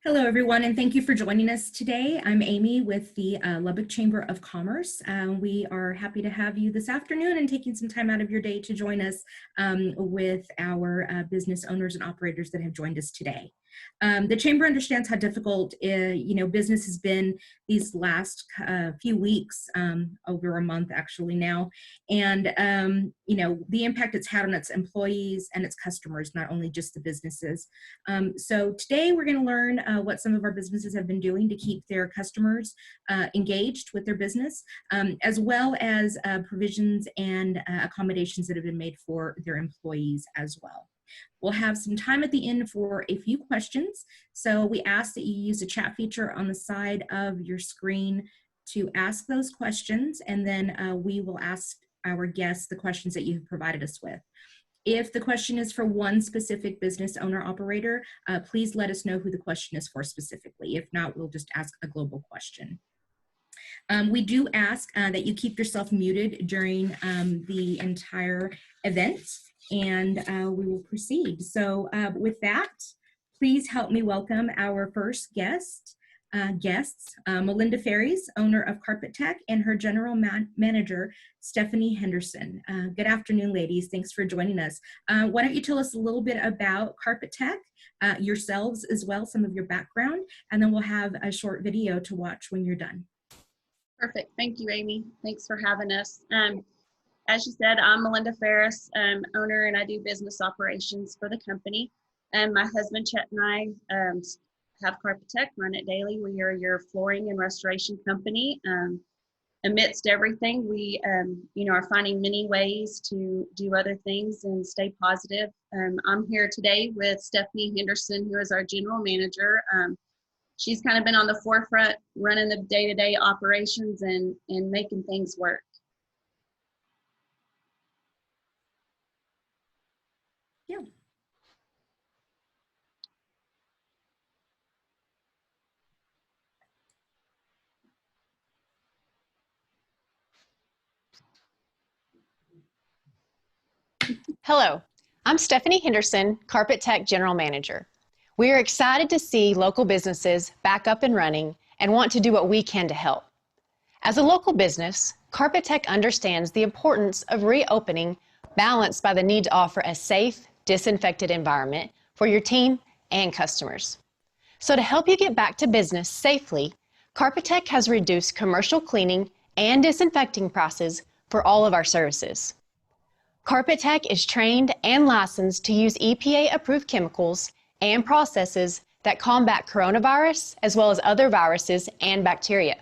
Hello, everyone, and thank you for joining us today. I'm Amy with the Lubbock Chamber of Commerce. We are happy to have you this afternoon and taking some time out of your day to join us with our business owners and operators that have joined us today. The Chamber understands how difficult business has been these last few weeks, over a month actually now, and the impact it's had on its employees and its customers, not only just the businesses. So today we're going to learn what some of our businesses have been doing to keep their customers engaged with their business, as well as provisions and accommodations that have been made for their employees as well. We'll have some time at the end for a few questions. So we ask that you use the chat feature on the side of your screen to ask those questions, and then we will ask our guests the questions that you've provided us with. If the question is for one specific business owner operator, please let us know who the question is for specifically. If not, we'll just ask a global question. We do ask that you keep yourself muted during the entire event, and we will proceed. So with that, please help me welcome our first guests, Melinda Pharies, owner of Carpet Tech, and her general manager, Stephanie Henderson. Good afternoon, ladies. Thanks for joining us. Why don't you tell us a little bit about Carpet Tech, yourselves as well, some of your background, and then we'll have a short video to watch when you're done. Perfect. Thank you, Amy. Thanks for having us. As you said, I'm Melinda Pharies, owner, and I do business operations for the company. And my husband, Chet, and I have Carpet Tech, run it daily. We are your flooring and restoration company. Amidst everything, we are finding many ways to do other things and stay positive. I'm here today with Stephanie Henderson, who is our general manager. She's kind of been on the forefront running the day-to-day operations and making things work. Yeah. Hello, I'm Stephanie Henderson, Carpet Tech General Manager. We are excited to see local businesses back up and running and want to do what we can to help. As a local business, Carpet Tech understands the importance of reopening balanced by the need to offer a safe, disinfected environment for your team and customers. So to help you get back to business safely, Carpet Tech has reduced commercial cleaning and disinfecting prices for all of our services. Carpet Tech is trained and licensed to use EPA-approved chemicals and processes that combat coronavirus as well as other viruses and bacteria.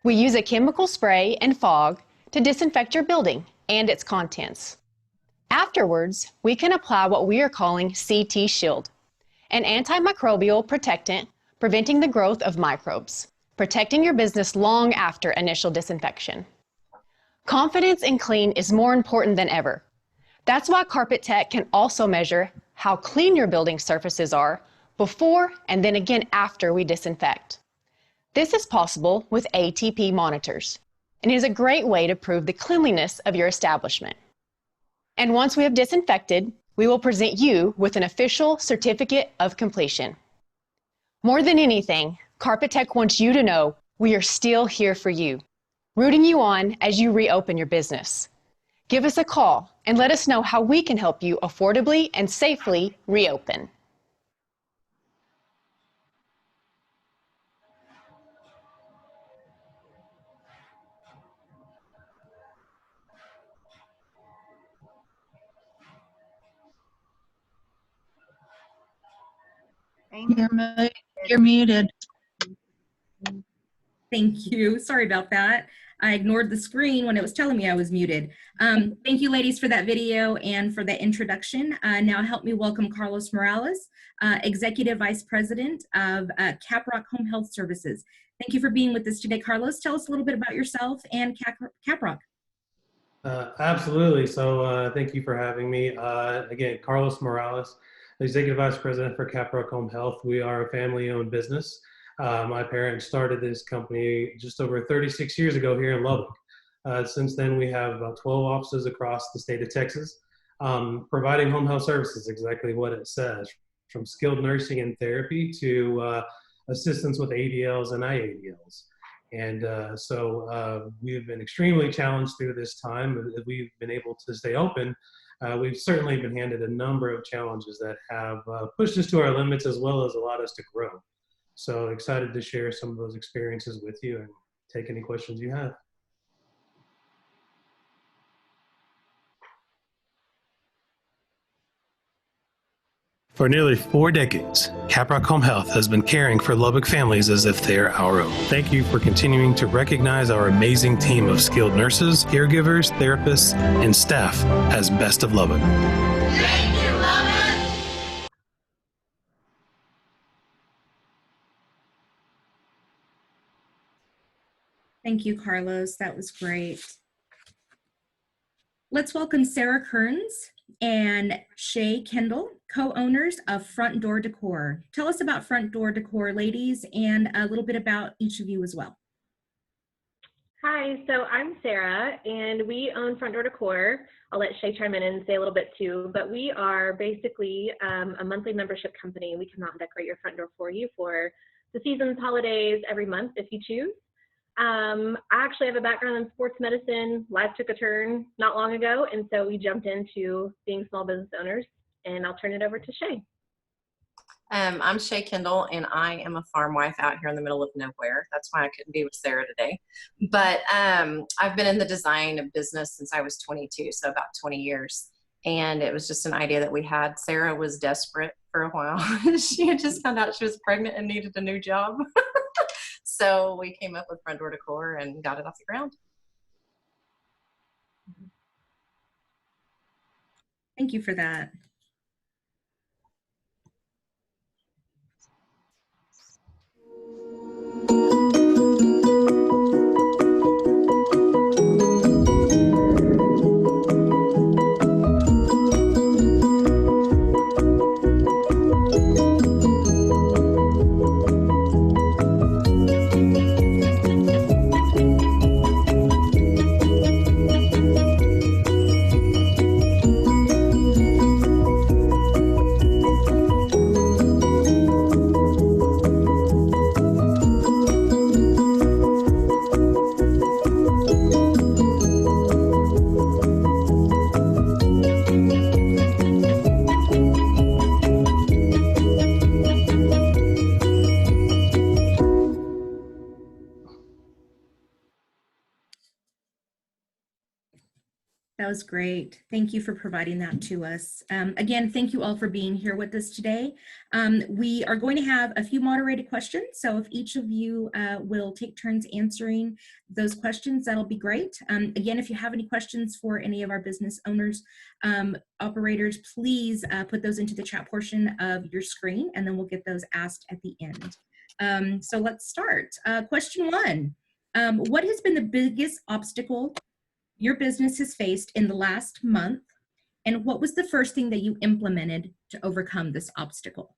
We use a chemical spray and fog to disinfect your building and its contents. Afterwards, we can apply what we are calling CT Shield, an antimicrobial protectant preventing the growth of microbes, protecting your business long after initial disinfection. Confidence in clean is more important than ever. That's why Carpet Tech can also measure how clean your building surfaces are before and then again after we disinfect. This is possible with ATP monitors and is a great way to prove the cleanliness of your establishment. And once we have disinfected, we will present you with an official certificate of completion. More than anything, Carpet Tech wants you to know we are still here for you, rooting you on as you reopen your business. Give us a call and let us know how we can help you affordably and safely reopen. You're muted. Thank you. Sorry about that. I ignored the screen when it was telling me I was muted. Thank you, ladies, for that video and for the introduction. Now help me welcome Carlos Morales, Executive Vice President of Caprock Home Health Services. Thank you for being with us today, Carlos. Tell us a little bit about yourself and Caprock. Absolutely. So thank you for having me. Again, Carlos Morales, Executive Vice President for Caprock Home Health. We are a family-owned business. My parents started this company just over 36 years ago here in Lubbock. Since then, we have about 12 offices across the state of Texas, providing home health services, exactly what it says, from skilled nursing and therapy to assistance with ADLs and IADLs. And we've been extremely challenged through this time. We've been able to stay open. We've certainly been handed a number of challenges that have pushed us to our limits as well as allowed us to grow. So excited to share some of those experiences with you and take any questions you have. For nearly 4 decades, Caprock Home Health has been caring for Lubbock families as if they're our own. Thank you for continuing to recognize our amazing team of skilled nurses, caregivers, therapists, and staff as best of Lubbock. Thank you, Lubbock! Thank you, Carlos. That was great. Let's welcome Sara Kerns and Shay Kendall, co-owners of Front Door Decor. Tell us about Front Door Decor, ladies, and a little bit about each of you as well. Hi, so I'm Sara, and we own Front Door Decor. I'll let Shay chime in and say a little bit too, but we are basically a monthly membership company. We come out and decorate your front door for you for the seasons, holidays, every month if you choose. I actually have a background in sports medicine. Life took a turn not long ago, and so we jumped into being small business owners, and I'll turn it over to Shay. I'm Shay Kendall, and I am a farm wife out here in the middle of nowhere. That's why I couldn't be with Sara today. But I've been in the design of business since I was 22, so about 20 years. And it was just an idea that we had. Sara was desperate for a while. She had just found out she was pregnant and needed a new job. So we came up with Front Door Decor and got it off the ground. Thank you for that. That was great. Thank you for providing that to us. Again, thank you all for being here with us today. We are going to have a few moderated questions. So if each of you will take turns answering those questions, that'll be great. Again, if you have any questions for any of our business owners, operators, please put those into the chat portion of your screen, and then we'll get those asked at the end. So let's start. Question 1, what has been the biggest obstacle your business has faced in the last month, and what was the first thing that you implemented to overcome this obstacle?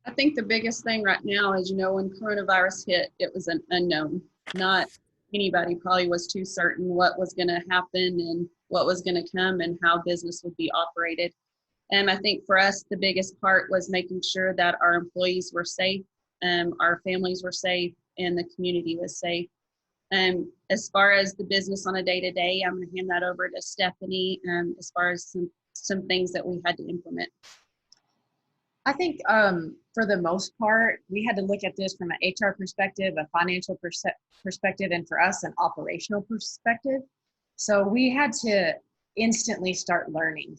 I think the biggest thing right now is, when coronavirus hit, it was an unknown. Not anybody probably was too certain what was going to happen and what was going to come and how business would be operated. And I think for us, the biggest part was making sure that our employees were safe, our families were safe, and the community was safe. As far as the business on a day-to-day, I'm going to hand that over to Stephanie as far as some things that we had to implement. I think for the most part, we had to look at this from an HR perspective, a financial perspective, and for us, an operational perspective. So we had to instantly start learning,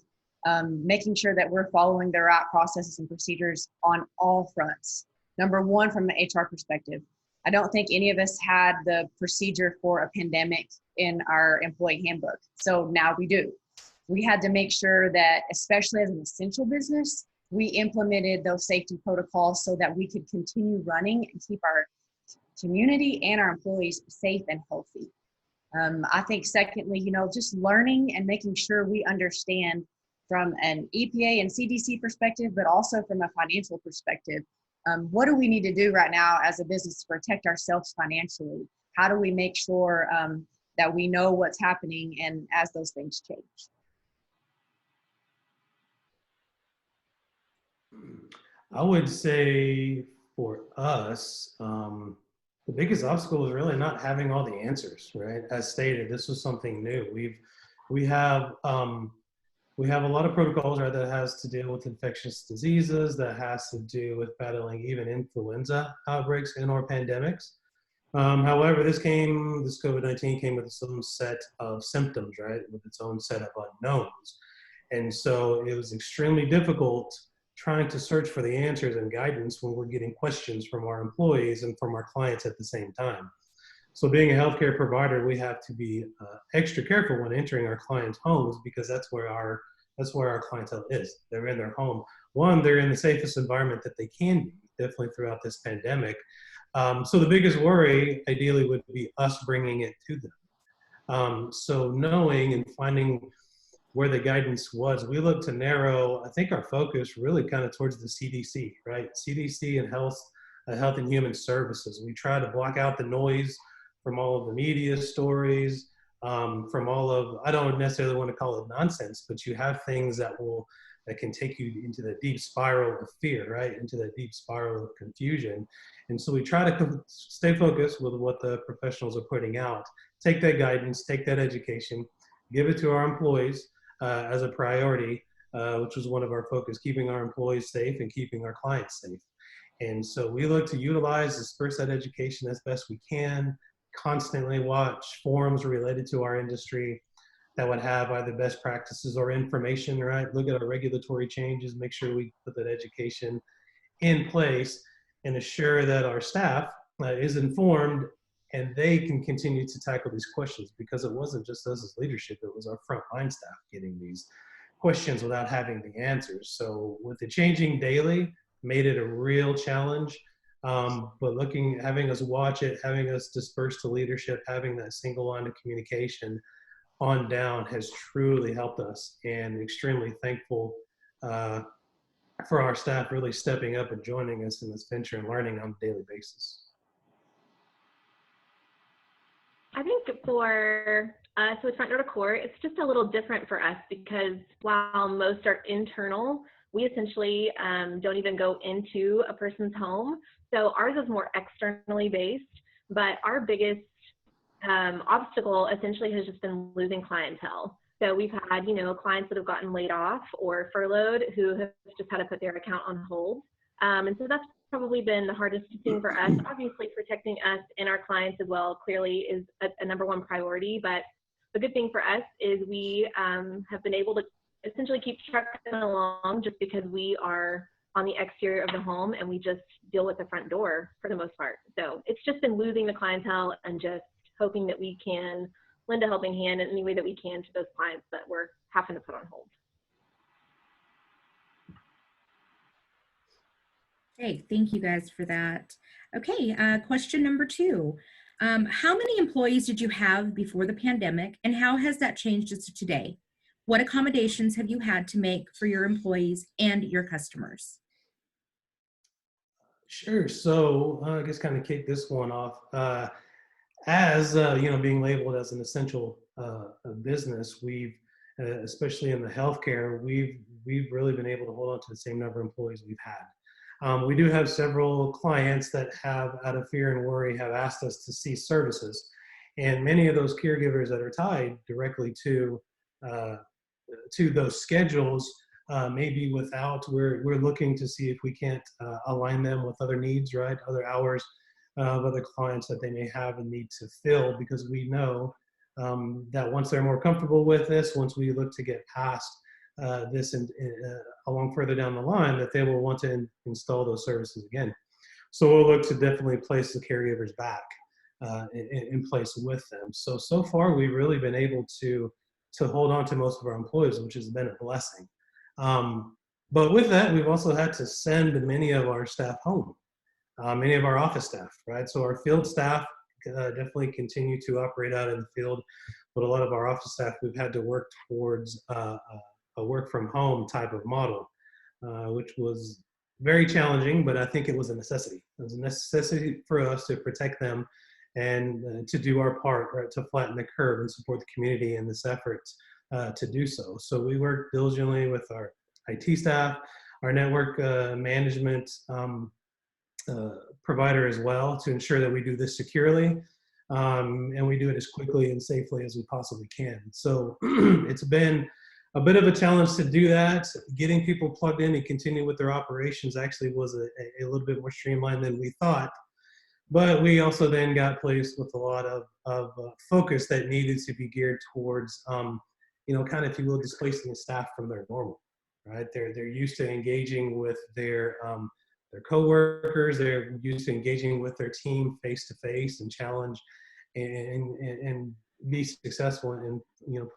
making sure that we're following the right processes and procedures on all fronts. Number one, from an HR perspective, I don't think any of us had the procedure for a pandemic in our employee handbook. So now we do. We had to make sure that, especially as an essential business, we implemented those safety protocols so that we could continue running and keep our community and our employees safe and healthy. I think secondly, just learning and making sure we understand from an EPA and CDC perspective, but also from a financial perspective, what do we need to do right now as a business to protect ourselves financially? How do we make sure that we know what's happening and as those things change? I would say For us, the biggest obstacle is really not having all the answers, right? As stated, this was something new. We have we have a lot of protocols, right, that has to deal with infectious diseases, that has to do with battling even influenza outbreaks and or pandemics. However, this COVID-19 came with its own set of symptoms, right, with its own set of unknowns. And so it was extremely difficult trying to search for the answers and guidance when we're getting questions from our employees and from our clients at the same time. So being a healthcare provider, we have to be extra careful when entering our clients' homes, because that's where our clientele is. They're in their home. One, they're in the safest environment that they can be, definitely throughout this pandemic. So the biggest worry, ideally, would be us bringing it to them. So knowing and finding where the guidance was, we look to narrow, I think, our focus really kind of towards the CDC, right? CDC and Health and Human Services. We try to block out the noise from all of the media stories, from all of, I don't necessarily want to call it nonsense, but you have things that can take you into the deep spiral of fear, right? Into the deep spiral of confusion. And so we try to stay focused with what the professionals are putting out, take that guidance, take that education, give it to our employees as a priority, which was one of our focus, keeping our employees safe and keeping our clients safe. And so we look to utilize, disperse that education as best we can, constantly watch forums related to our industry that would have either best practices or information, right? Look at our regulatory changes, make sure we put that education in place and assure that our staff is informed and they can continue to tackle these questions, because it wasn't just us as leadership, it was our frontline staff getting these questions without having the answers. So with the changing daily, made it a real challenge. But having us watch it, having us disperse to leadership, having that single line of communication on down has truly helped us, and extremely thankful for our staff really stepping up and joining us in this venture and learning on a daily basis. I think for us with Front Door Decor, it's just a little different for us, because while most are internal, we essentially don't even go into a person's home. So ours is more externally based, but our biggest obstacle essentially has just been losing clientele. So we've had, clients that have gotten laid off or furloughed who have just had to put their account on hold. And so that's probably been the hardest thing for us. Obviously, protecting us and our clients as well clearly is a number one priority. But the good thing for us is we have been able to essentially keep trucking along, just because we are on the exterior of the home and we just deal with the front door for the most part. So it's just been losing the clientele and just hoping that we can lend a helping hand in any way that we can to those clients that we're having to put on hold. Great, thank you guys for that. Okay, question number 2. How many employees did you have before the pandemic, and how has that changed as to today? What accommodations have you had to make for your employees and your customers? Sure. So I guess kind of kick this one off. As being labeled as an essential business, we've, especially in the healthcare, we've really been able to hold on to the same number of employees we've had. We do have several clients that have, out of fear and worry, have asked us to cease services, and many of those caregivers that are tied directly to those schedules, maybe without, we're looking to see if we can't align them with other needs, right? Other hours of other clients that they may have a need to fill, because we know that once they're more comfortable with this, once we look to get past this and along further down the line, that they will want to install those services again. So we'll look to definitely place the caregivers back in place with them. So far, we've really been able to hold on to most of our employees, which has been a blessing. But with that, we've also had to send many of our staff home, many of our office staff, right? So our field staff definitely continue to operate out in the field, but a lot of our office staff, we've had to work towards a work from home type of model, which was very challenging, but I think it was a necessity. It was a necessity for us to protect them and to do our part, right, to flatten the curve and support the community in this effort to do so. So we work diligently with our IT staff, our network management provider as well to ensure that we do this securely, and we do it as quickly and safely as we possibly can. So it's been a bit of a challenge to do that. Getting people plugged in and continue with their operations actually was a little bit more streamlined than we thought. But we also then got placed with a lot of focus that needed to be geared towards, kind of, if you will, displacing the staff from their normal, right? They're used to engaging with their coworkers. They're used to engaging with their team face to face and challenge and be successful in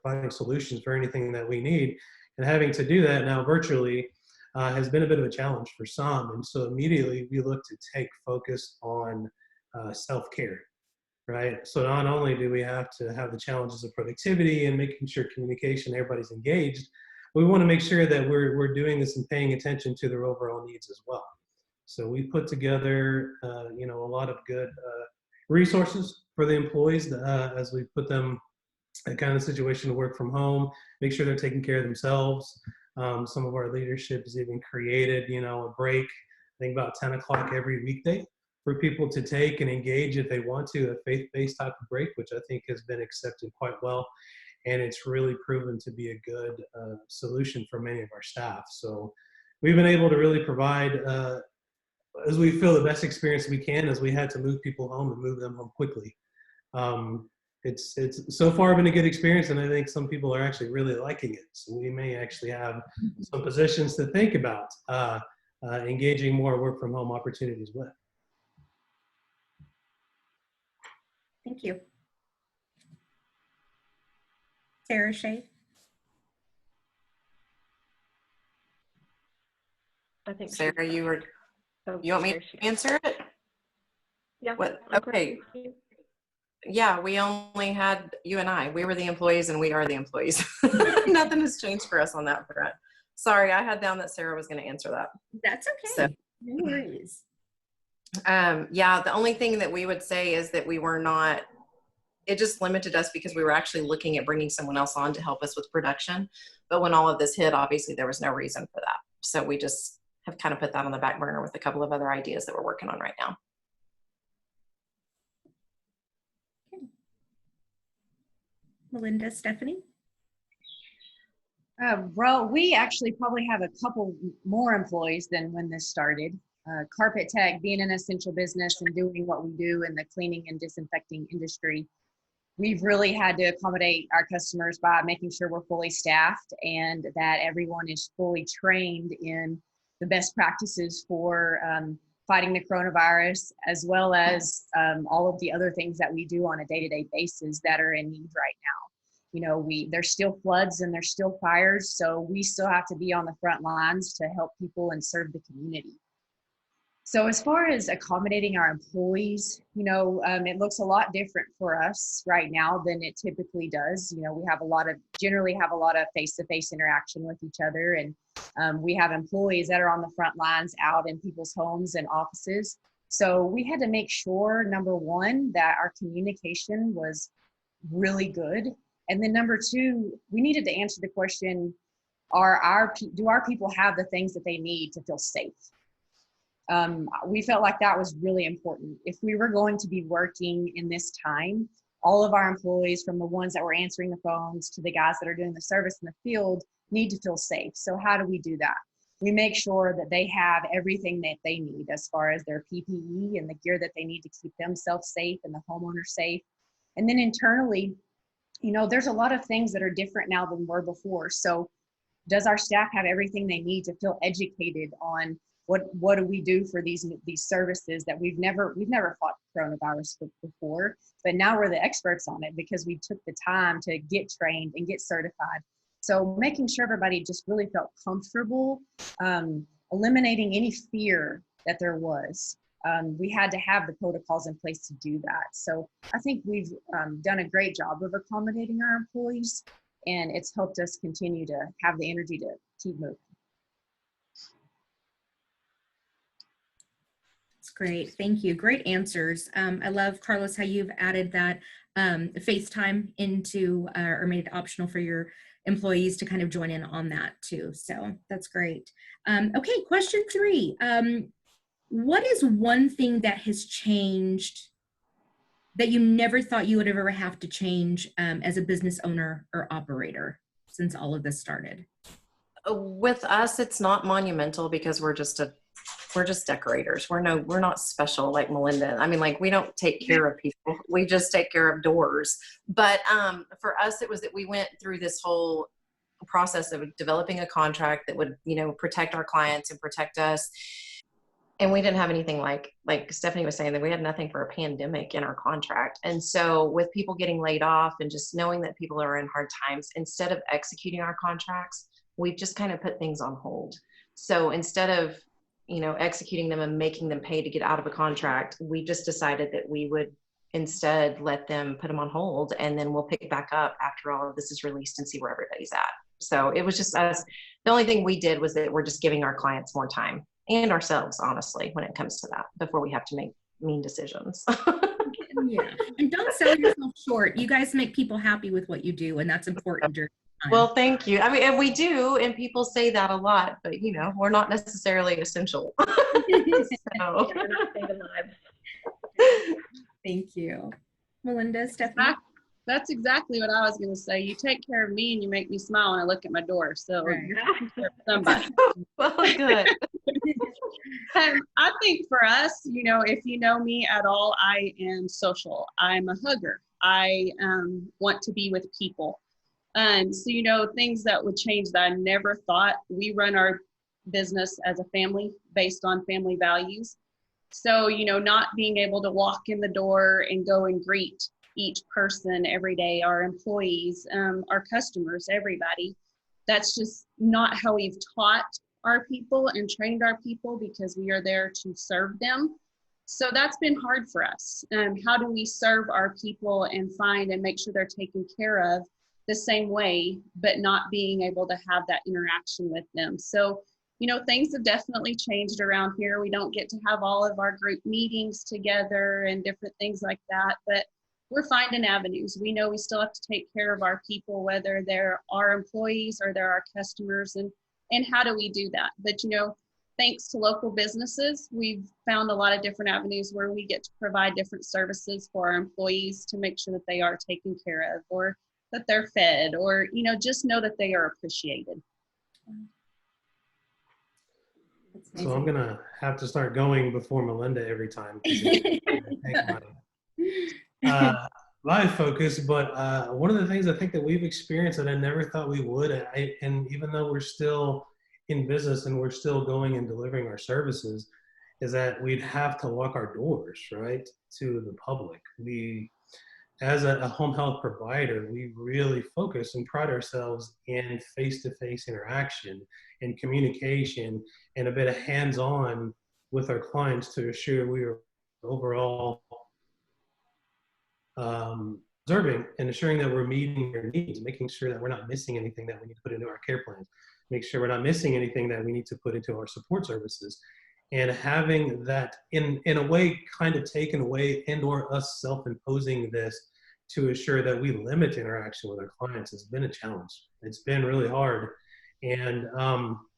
providing solutions for anything that we need. And having to do that now virtually has been a bit of a challenge for some. And so immediately we look to take focus on self-care, right? So not only do we have to have the challenges of productivity and making sure communication, everybody's engaged, we want to make sure that we're doing this and paying attention to their overall needs as well. So we put together, a lot of good resources for the employees as we put them in kind of situation to work from home, make sure they're taking care of themselves. Some of our leadership has even created, a break, I think about 10 o'clock every weekday for people to take and engage if they want to, a faith-based type of break, which I think has been accepted quite well. And it's really proven to be a good solution for many of our staff. So we've been able to really provide, as we feel, the best experience we can, as we had to move people home and move them home quickly. It's so far been a good experience, and I think some people are actually really liking it. So we may actually have some positions to think about engaging more work from home opportunities with. Thank you. Sarah Shea. I think Sarah, you want me to answer it? Yeah. What? Okay. Yeah, we only had you and I. We were the employees and we are the employees. Nothing has changed for us on that front. Sorry, I had down that Sarah was going to answer that. That's okay. So, no worries. Yeah, the only thing that we would say is that we were not, it just limited us because we were actually looking at bringing someone else on to help us with production. But when all of this hit, obviously there was no reason for that. So we just have kind of put that on the back burner with a couple of other ideas that we're working on right now. Melinda, Stephanie? Well, we actually probably have a couple more employees than when this started. Carpet Tech, being an essential business and doing what we do in the cleaning and disinfecting industry, we've really had to accommodate our customers by making sure we're fully staffed and that everyone is fully trained in the best practices for fighting the coronavirus, as well as all of the other things that we do on a day-to-day basis that are in need right now. There's still floods and there's still fires, so we still have to be on the front lines to help people and serve the community. So as far as accommodating our employees, it looks a lot different for us right now than it typically does. We generally have a lot of face-to-face interaction with each other, and we have employees that are on the front lines out in people's homes and offices. So we had to make sure, number one, that our communication was really good. And then number two, we needed to answer the question, do our people have the things that they need to feel safe? We felt like that was really important. If we were going to be working in this time, all of our employees, from the ones that were answering the phones to the guys that are doing the service in the field, need to feel safe. So how do we do that? We make sure that they have everything that they need as far as their PPE and the gear that they need to keep themselves safe and the homeowner safe. And then internally, there's a lot of things that are different now than were before. So does our staff have everything they need to feel educated on what do we do for these services that we've never fought coronavirus before, but now we're the experts on it because we took the time to get trained and get certified. So making sure everybody just really felt comfortable, eliminating any fear that there was. We had to have the protocols in place to do that. So I think we've done a great job of accommodating our employees, and it's helped us continue to have the energy to keep moving. That's great. Thank you. Great answers. I love, Carlos, how you've added that FaceTime into or made it optional for your employees to kind of join in on that too. So that's great. Okay, question 3. what is one thing that has changed that you never thought you would ever have to change as a business owner or operator since all of this started? With us, it's not monumental because we're just decorators. We're not special like Melinda. I mean, like, we don't take care of people. We just take care of doors. But for us, it was that we went through this whole process of developing a contract that would, protect our clients and protect us. And we didn't have anything like Stephanie was saying, that we had nothing for a pandemic in our contract. And so with people getting laid off and just knowing that people are in hard times, instead of executing our contracts, we've just kind of put things on hold. So instead of, executing them and making them pay to get out of a contract, we just decided that we would instead let them put them on hold, and then we'll pick back up after all of this is released and see where everybody's at. So it was just us. The only thing we did was that we're just giving our clients more time, and ourselves, honestly, when it comes to that, before we have to make mean decisions. Yeah, and don't sell yourself short. You guys make people happy with what you do, and that's important during time. Well, thank you. I mean, and we do, and people say that a lot, but we're not necessarily essential. So. We're not saving lives. Thank you. Melinda, Stephanie? That's exactly what I was going to say. You take care of me and you make me smile when I look at my door. So Right. you're taking care of somebody. Well, good. I think for us, if you know me at all, I am social. I'm a hugger. I want to be with people. So, things that would change that I never thought. We run our business as a family based on family values. So, not being able to walk in the door and go and greet each person every day, our employees, our customers, everybody. That's just not how we've taught our people and trained our people, because we are there to serve them. So that's been hard for us. How do we serve our people and find and make sure they're taken care of the same way, but not being able to have that interaction with them? So, things have definitely changed around here. We don't get to have all of our group meetings together and different things like that, but we're finding avenues. We know we still have to take care of our people, whether they're our employees or they're our customers, and how do we do that? But, thanks to local businesses, we've found a lot of different avenues where we get to provide different services for our employees to make sure that they are taken care of, or that they're fed, or, just know that they are appreciated. So I'm going to have to start going before Melinda every time. My focus, but one of the things I think that we've experienced that I never thought we would, and even though we're still in business and we're still going and delivering our services, is that we'd have to lock our doors, right, to the public. We, as a home health provider, we really focus and pride ourselves in face-to-face interaction and communication and a bit of hands-on with our clients to assure we are overall observing and ensuring that we're meeting their needs, making sure that we're not missing anything that we need to put into our care plans, make sure we're not missing anything that we need to put into our support services. And having that in a way kind of taken away, and or us self-imposing this to assure that we limit interaction with our clients has been a challenge. It's been really hard. And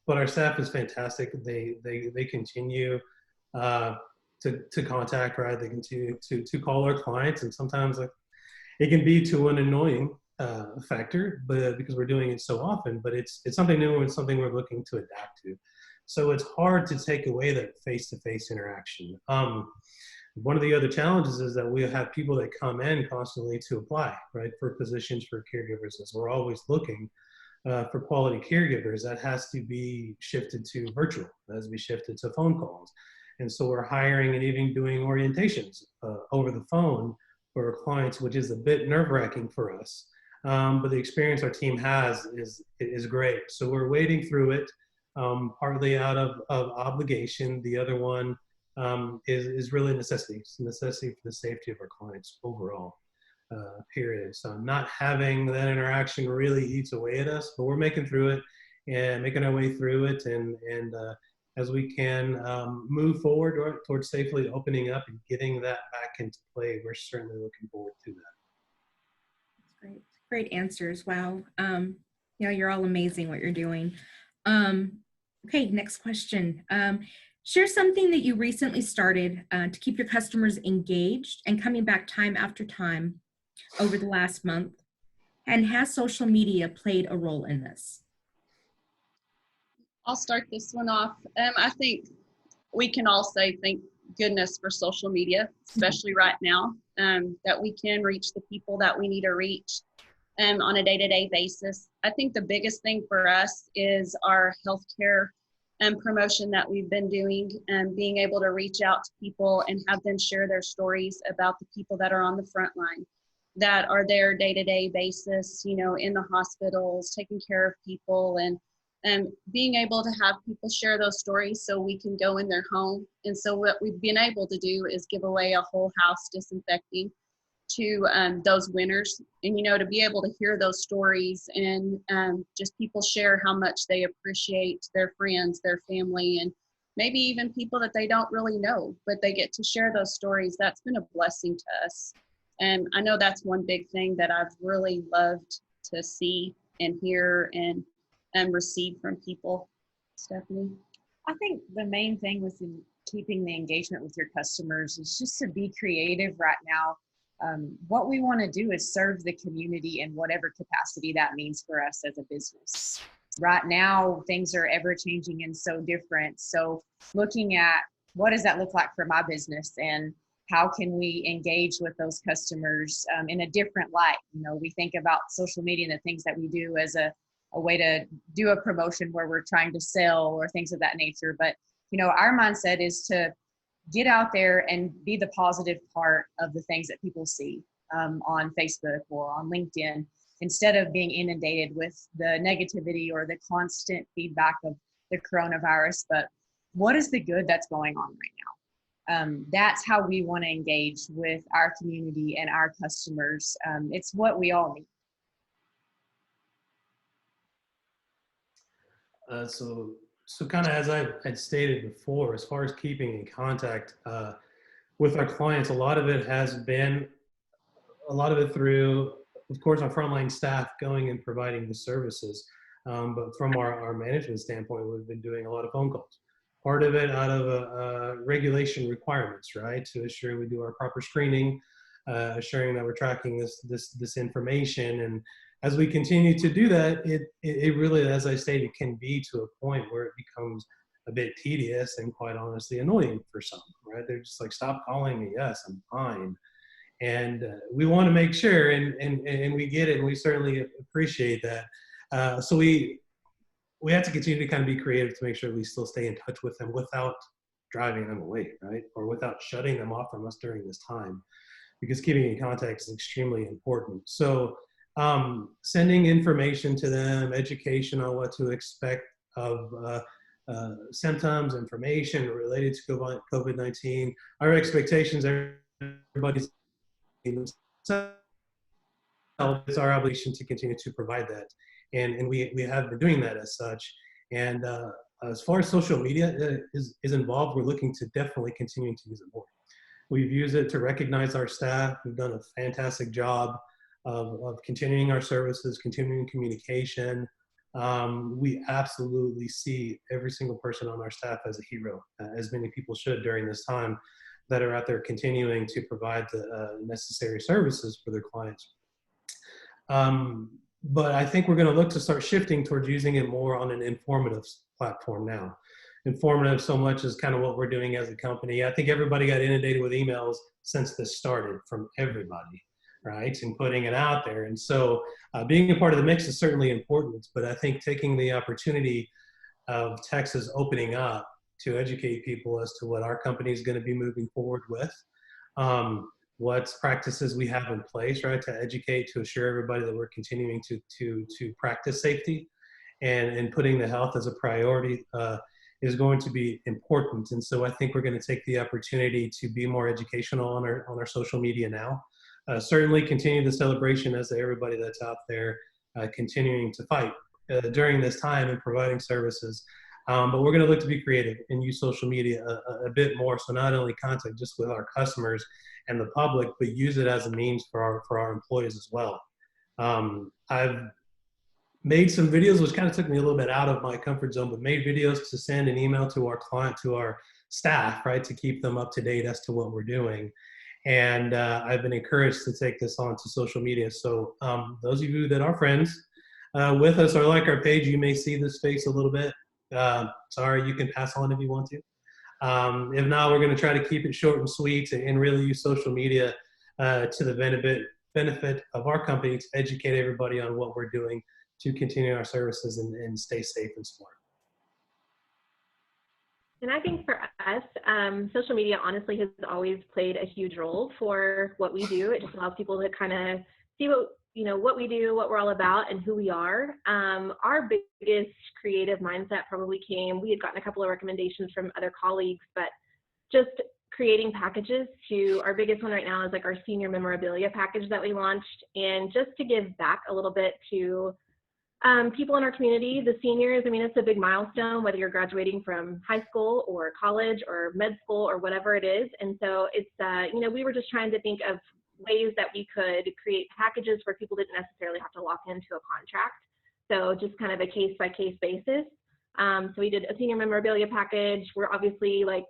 but our staff is fantastic. They continue to contact, right? They continue to call our clients, and sometimes it can be to an annoying factor, but because we're doing it so often. But it's something new and something we're looking to adapt to. So it's hard to take away that face-to-face interaction. One of the other challenges is that we have people that come in constantly to apply, right, for positions for caregivers. As we're always looking for quality caregivers, that has to be shifted to virtual, that has to be shifted to phone calls. And so we're hiring and even doing orientations over the phone for our clients, which is a bit nerve-wracking for us. But the experience our team has is great. So we're wading through it, partly out of obligation. The other one is really necessity. It's a necessity for the safety of our clients overall, period. So not having that interaction really eats away at us, but we're making through it and making our way through it. And as we can move forward towards safely opening up and getting that back into play, we're certainly looking forward to that. That's great. Great answers. Wow. You're all amazing what you're doing. Okay, next question. Share something that you recently started to keep your customers engaged and coming back time after time over the last month. And has social media played a role in this? I'll start this one off. I think we can all say thank goodness for social media, especially right now, that we can reach the people that we need to reach on a day-to-day basis. I think the biggest thing for us is our healthcare promotion that we've been doing, and being able to reach out to people and have them share their stories about the people that are on the front line, that are there day-to-day basis, you know, in the hospitals, taking care of people, and being able to have people share those stories so we can go in their home. And so what we've been able to do is give away a whole house disinfecting to those winners. And, you know, to be able to hear those stories and just people share how much they appreciate their friends, their family, and maybe even people that they don't really know, but they get to share those stories. That's been a blessing to us. And I know that's one big thing that I've really loved to see and hear and receive from people. Stephanie? I think the main thing with keeping the engagement with your customers is just to be creative right now. What we want to do is serve the community in whatever capacity that means for us as a business. Right now, things are ever changing and so different. So looking at what does that look like for my business, and how can we engage with those customers in a different light? You know, we think about social media and the things that we do as a way to do a promotion where we're trying to sell or things of that nature. But, you know, our mindset is to get out there and be the positive part of the things that people see on Facebook or on LinkedIn, instead of being inundated with the negativity or the constant feedback of the coronavirus. But what is the good that's going on right now? That's how we want to engage with our community and our customers. It's what we all need. So kind of as I had stated before, as far as keeping in contact with our clients, a lot of it through, of course, our frontline staff going and providing the services. But from our management standpoint, we've been doing a lot of phone calls. Part of it out of regulation requirements, right? To assure we do our proper screening, assuring that we're tracking this information. And as we continue to do that, it really, as I stated, can be to a point where it becomes a bit tedious and quite honestly annoying for some, right? They're just like, stop calling me. Yes, I'm fine. And we want to make sure, and we get it, and we certainly appreciate that. So we have to continue to kind of be creative to make sure we still stay in touch with them without driving them away, right? Or without shutting them off from us during this time, because keeping in contact is extremely important. So sending information to them, education on what to expect of symptoms, information related to COVID-19. Our expectations, everybody's, it's our obligation to continue to provide that. And we have been doing that as such. And as far as social media is involved, we're looking to definitely continue to use it more. We've used it to recognize our staff. We've done a fantastic job of continuing our services, continuing communication. We absolutely see every single person on our staff as a hero, as many people should during this time, that are out there continuing to provide the necessary services for their clients. But I think we're going to look to start shifting towards using it more on an informative platform now. Informative so much as kind of what we're doing as a company. I think everybody got inundated with emails since this started from everybody, right? And putting it out there. And so being a part of the mix is certainly important, but I think taking the opportunity of Texas opening up to educate people as to what our company is going to be moving forward with, what practices we have in place, right, to educate, to assure everybody that we're continuing to practice safety, and putting the health as a priority is going to be important. And so I think we're going to take the opportunity to be more educational on our social media now. Certainly continue the celebration as to everybody that's out there continuing to fight during this time and providing services. But we're going to look to be creative and use social media a bit more. So not only contact just with our customers and the public, but use it as a means for our employees as well. I've made some videos, which kind of took me a little bit out of my comfort zone, but made videos to send an email to our client, to our staff, right, to keep them up to date as to what we're doing. And I've been encouraged to take this on to social media. So those of you that are friends with us or like our page, you may see this face a little bit. Sorry, you can pass on if you want to. If not, we're going to try to keep it short and sweet and really use social media to the benefit of our company to educate everybody on what we're doing to continue our services and stay safe and smart. And I think for us, social media honestly has always played a huge role for what we do. It just allows people to kind of see what we do, what we're all about, and who we are. Our biggest creative mindset probably came, we had gotten a couple of recommendations from other colleagues, but just creating packages to, our biggest one right now is like our senior memorabilia package that we launched, and just to give back a little bit to people in our community, the seniors. I mean, it's a big milestone, whether you're graduating from high school or college or med school or whatever it is. And so it's, we were just trying to think of ways that we could create packages where people didn't necessarily have to lock into a contract. So just kind of a case-by-case basis. So we did a senior memorabilia package. We're obviously like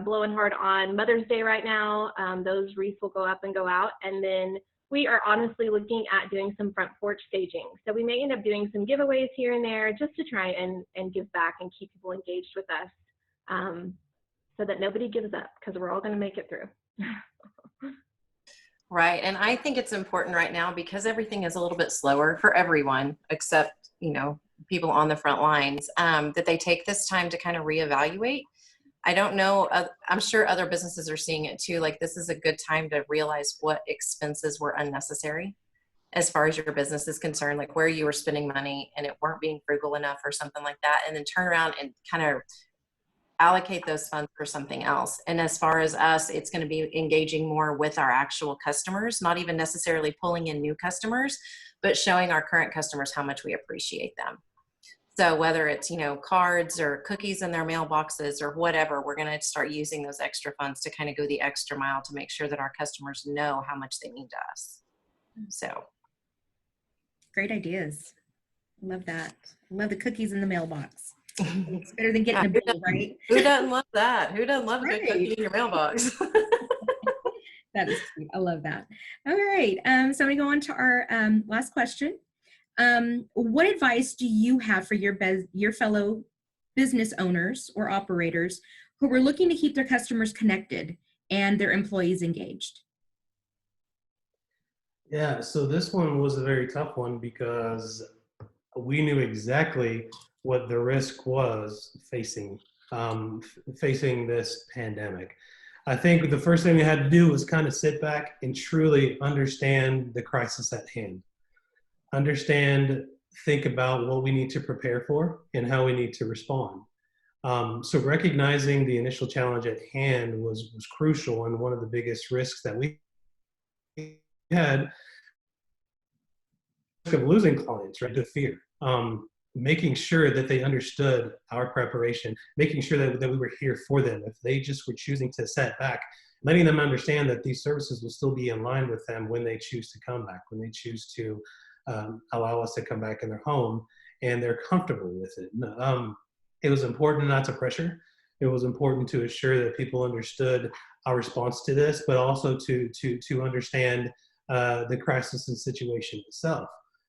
blowing hard on Mother's Day right now. Those wreaths will go up and go out. And then we are honestly looking at doing some front porch staging. So we may end up doing some giveaways here and there just to try and give back and keep people engaged with us so that nobody gives up, because we're all going to make it through. Right. And I think it's important right now because everything is a little bit slower for everyone except, people on the front lines, that they take this time to kind of reevaluate. I don't know. I'm sure other businesses are seeing it too. Like, this is a good time to realize what expenses were unnecessary as far as your business is concerned, like where you were spending money and it weren't being frugal enough or something like that. And then turn around and kind of allocate those funds for something else. And as far as us, it's going to be engaging more with our actual customers, not even necessarily pulling in new customers, but showing our current customers how much we appreciate them. So whether it's, cards or cookies in their mailboxes or whatever, we're going to start using those extra funds to kind of go the extra mile to make sure that our customers know how much they mean to us. So. Great ideas. Love that. Love the cookies in the mailbox. It's better than getting a bill, right? Who doesn't love that? Who doesn't love a good Right. cookie in your mailbox? That is sweet. I love that. All right. So we go on to our last question. What advice do you have for your fellow business owners or operators who are looking to keep their customers connected and their employees engaged? Yeah, so this one was a very tough one because we knew exactly what the risk was facing this pandemic. I think the first thing we had to do was kind of sit back and truly understand the crisis at hand. Think about what we need to prepare for and how we need to respond. So recognizing the initial challenge at hand was crucial, and one of the biggest risks that we had of losing clients, right? The fear. Making sure that they understood our preparation, making sure that we were here for them. If they just were choosing to set back, letting them understand that these services will still be in line with them when they choose to come back, when they choose to allow us to come back in their home and they're comfortable with it. It was important not to pressure. It was important to assure that people understood our response to this, but also to understand the crisis and situation itself.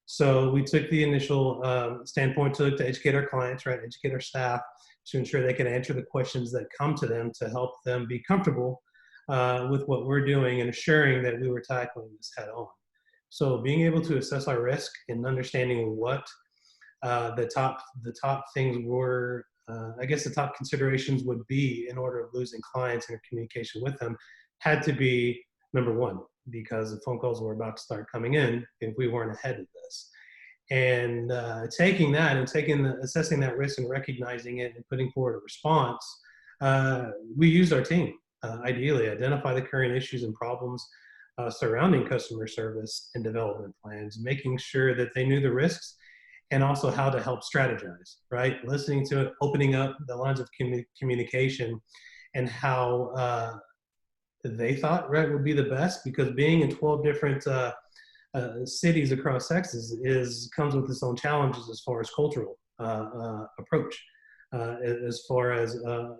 So we took the initial standpoint to educate our clients, right? Educate our staff to ensure they can answer the questions that come to them to help them be comfortable with what we're doing and assuring that we were tackling this head on. So being able to assess our risk and understanding what the top things were, I guess the top considerations would be in order of losing clients and our communication with them had to be number one, because the phone calls were about to start coming in if we weren't ahead of this. And taking that and assessing that risk and recognizing it and putting forward a response, we used our team, ideally, identify the current issues and problems surrounding customer service and development plans, making sure that they knew the risks and also how to help strategize, right? Listening to it, opening up the lines of communication and how they thought would be the best, because being in 12 different cities across Texas comes with its own challenges as far as cultural approach. as far as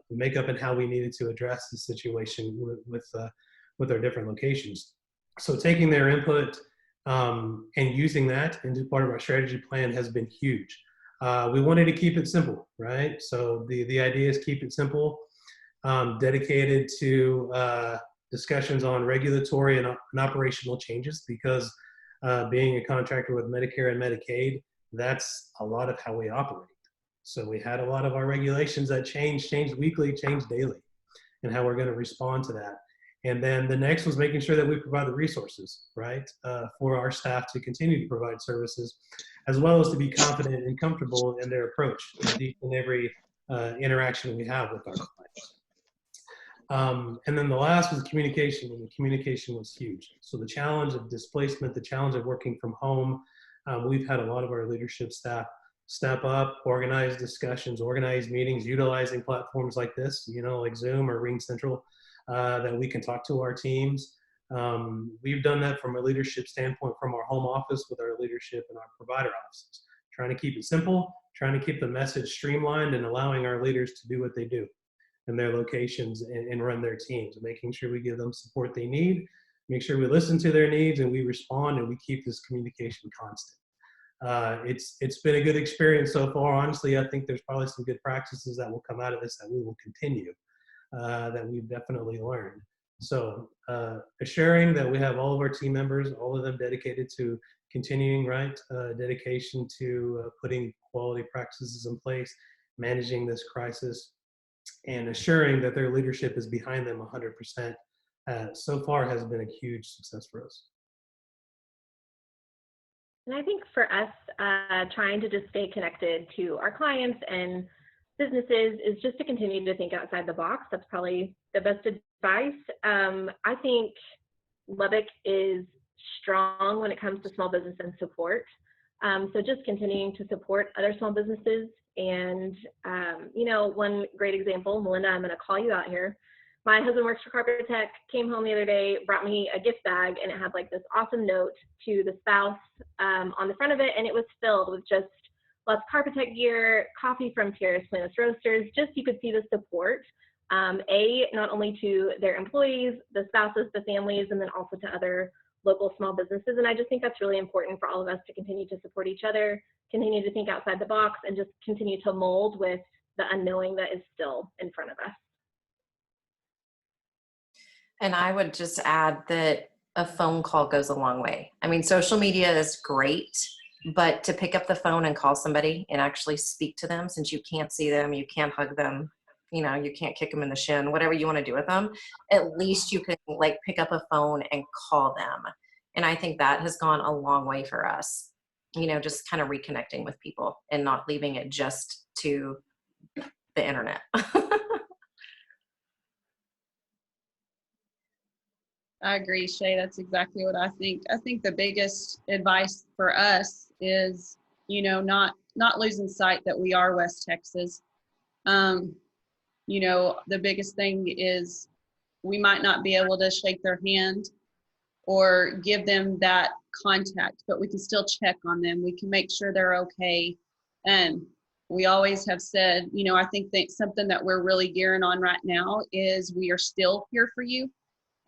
makeup and how we needed to address the situation with our different locations. So taking their input and using that into part of our strategy plan has been huge. We wanted to keep it simple, right? So the idea is keep it simple, dedicated to discussions on regulatory and operational changes, because being a contractor with Medicare and Medicaid, that's a lot of how we operate. So we had a lot of our regulations that change weekly, change daily, and how we're going to respond to that. And then the next was making sure that we provide the resources, right, for our staff to continue to provide services, as well as to be confident and comfortable in their approach in every interaction we have with our clients. And then the last was communication, and the communication was huge. So the challenge of displacement, the challenge of working from home, we've had a lot of our leadership staff step up, organize discussions, organize meetings, utilizing platforms like this, like Zoom or Ring Central, that we can talk to our teams. We've done that from a leadership standpoint from our home office with our leadership and our provider offices, trying to keep it simple, trying to keep the message streamlined, and allowing our leaders to do what they do in their locations and run their teams, making sure we give them support they need, make sure we listen to their needs, and we respond, and we keep this communication constant. It's been a good experience so far. Honestly, I think there's probably some good practices that will come out of this that we will continue, that we've definitely learned. So assuring that we have all of our team members, all of them dedicated to continuing, right, dedication to putting quality practices in place, managing this crisis, and assuring that their leadership is behind them 100%, so far has been a huge success for us. And I think for us, trying to just stay connected to our clients and businesses is just to continue to think outside the box. That's probably the best advice. I think Lubbock is strong when it comes to small business and support. So just continuing to support other small businesses. And, one great example, Melinda, I'm going to call you out here. My husband works for Carpet Tech, came home the other day, brought me a gift bag, and it had like this awesome note to the spouse on the front of it. And it was filled with just lots of Carpet Tech gear, coffee from Tierra's Planos Roasters, just you could see the support, not only to their employees, the spouses, the families, and then also to other local small businesses. And I just think that's really important for all of us to continue to support each other, continue to think outside the box, and just continue to mold with the unknowing that is still in front of us. And I would just add that a phone call goes a long way. I mean, social media is great, but to pick up the phone and call somebody and actually speak to them, since you can't see them, you can't hug them, you can't kick them in the shin, whatever you want to do with them, at least you can pick up a phone and call them. And I think that has gone a long way for us, just kind of reconnecting with people and not leaving it just to the internet. I agree, Shay. That's exactly what I think. I think the biggest advice for us is, not losing sight that we are West Texas. The biggest thing is we might not be able to shake their hand or give them that contact, but we can still check on them. We can make sure they're okay. And we always have said, I think that something that we're really gearing on right now is we are still here for you.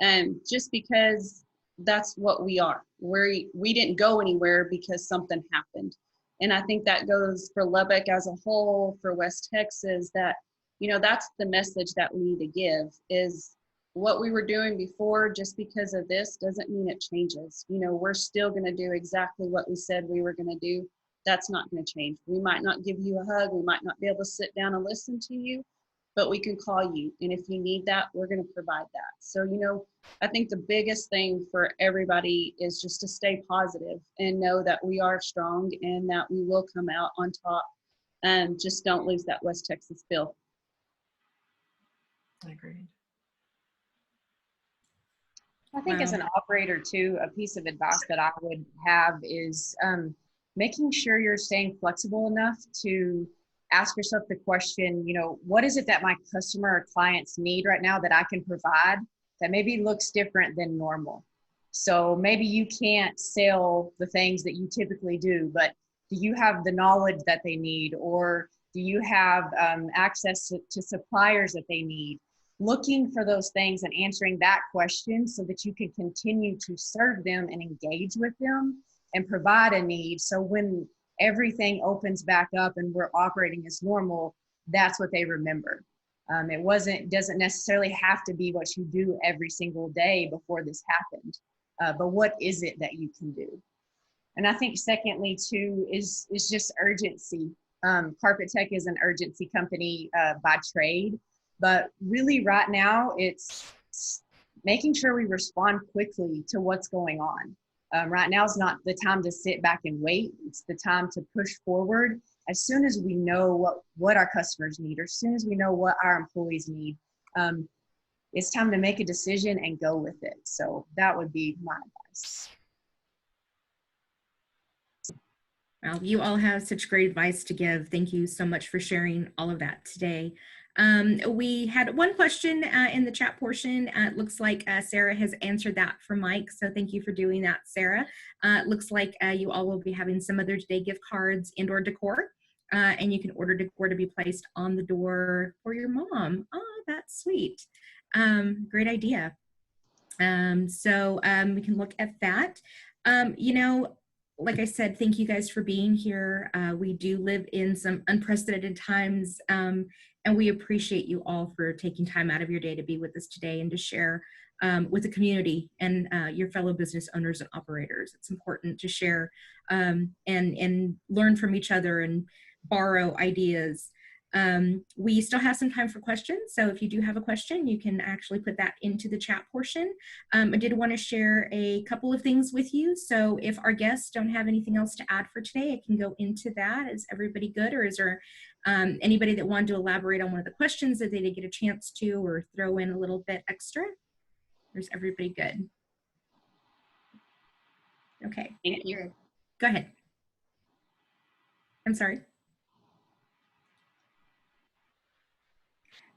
And just because that's what we are. We didn't go anywhere because something happened. And I think that goes for Lubbock as a whole, for West Texas, that, that's the message that we need to give is what we were doing before, just because of this doesn't mean it changes. We're still going to do exactly what we said we were going to do. That's not going to change. We might not give you a hug. We might not be able to sit down and listen to you, but we can call you. And if you need that, we're going to provide that. So, I think the biggest thing for everybody is just to stay positive and know that we are strong and that we will come out on top, and just don't lose that West Texas feel. I agree. I think as an operator too, a piece of advice that I would have is making sure you're staying flexible enough to ask yourself the question, what is it that my customer or clients need right now that I can provide that maybe looks different than normal? So maybe you can't sell the things that you typically do, but do you have the knowledge that they need? Or Do you have access to suppliers that they need? Looking for those things and answering that question so that you can continue to serve them and engage with them and provide a need. So when everything opens back up and we're operating as normal, that's what they remember. It doesn't necessarily have to be what you do every single day before this happened, but what is it that you can do? And I think secondly too is just urgency. Carpet Tech is an urgency company by trade, but really right now it's making sure we respond quickly to what's going on. Right now is not the time to sit back and wait. It's the time to push forward as soon as we know what our customers need, or as soon as we know what our employees need. It's time to make a decision and go with it. So that would be my advice. Well, you all have such great advice to give. Thank you so much for sharing all of that today. We had one question in the chat portion. It looks like Sara has answered that for Mike. So thank you for doing that, Sara. It looks like you all will be having some Mother's Day gift cards and/or decor. And you can order decor to be placed on the door for your mom. Oh, that's sweet. Great idea. So we can look at that. You know, like I said, thank you guys for being here. We do live in some unprecedented times, and we appreciate you all for taking time out of your day to be with us today and to share with the community and your fellow business owners and operators. It's important to share and learn from each other and borrow ideas. We still have some time for questions, so if you do have a question, you can actually put that into the chat portion. I did want to share a couple of things with you, so if our guests don't have anything else to add for today, I can go into that. Is everybody good, or is there anybody that wanted to elaborate on one of the questions that they didn't get a chance to, or throw in a little bit extra? Or is everybody good? Okay. Thank you. Go ahead. I'm sorry.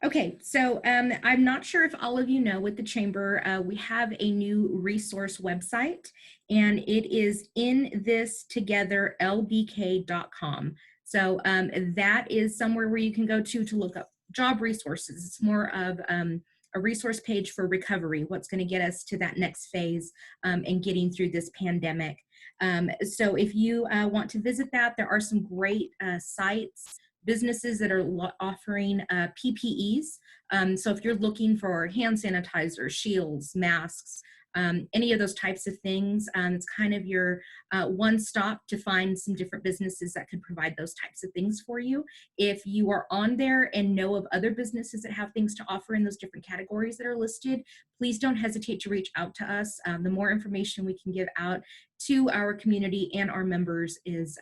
Okay, so I'm not sure if all of you know, with the Chamber, we have a new resource website, and it is inthistogetherlbk.com. So that is somewhere where you can go to look up job resources. It's more of a resource page for recovery, what's going to get us to that next phase and getting through this pandemic. So if you want to visit that, there are some great sites, businesses that are offering PPEs. So if you're looking for hand sanitizer, shields, masks, any of those types of things, it's kind of your one stop to find some different businesses that could provide those types of things for you. If you are on there and know of other businesses that have things to offer in those different categories that are listed, please don't hesitate to reach out to us. The more information we can give out to our community and our members is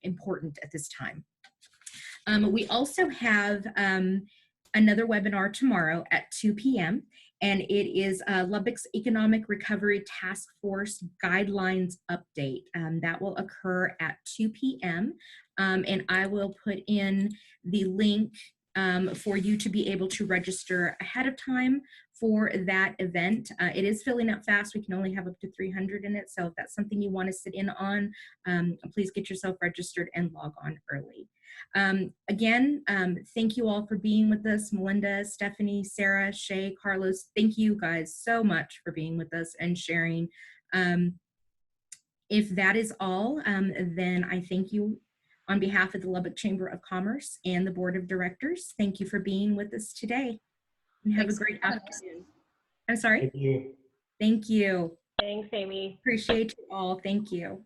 important at this time. We also have another webinar tomorrow at 2 p.m. and it is Lubbock's Economic Recovery Task Force Guidelines Update. That will occur at 2 p.m. And I will put in the link for you to be able to register ahead of time for that event. It is filling up fast. We can only have up to 300 in it. So if that's something you want to sit in on, please get yourself registered and log on early. Again, thank you all for being with us. Melinda, Stephanie, Sara, Shay, Carlos, thank you guys so much for being with us and sharing. If that is all, then I thank you on behalf of the Lubbock Chamber of Commerce and the Board of Directors. Thank you for being with us today. And have a great afternoon. I'm sorry? Thank you. Thank you. Thanks, Amy. Appreciate you all. Thank you.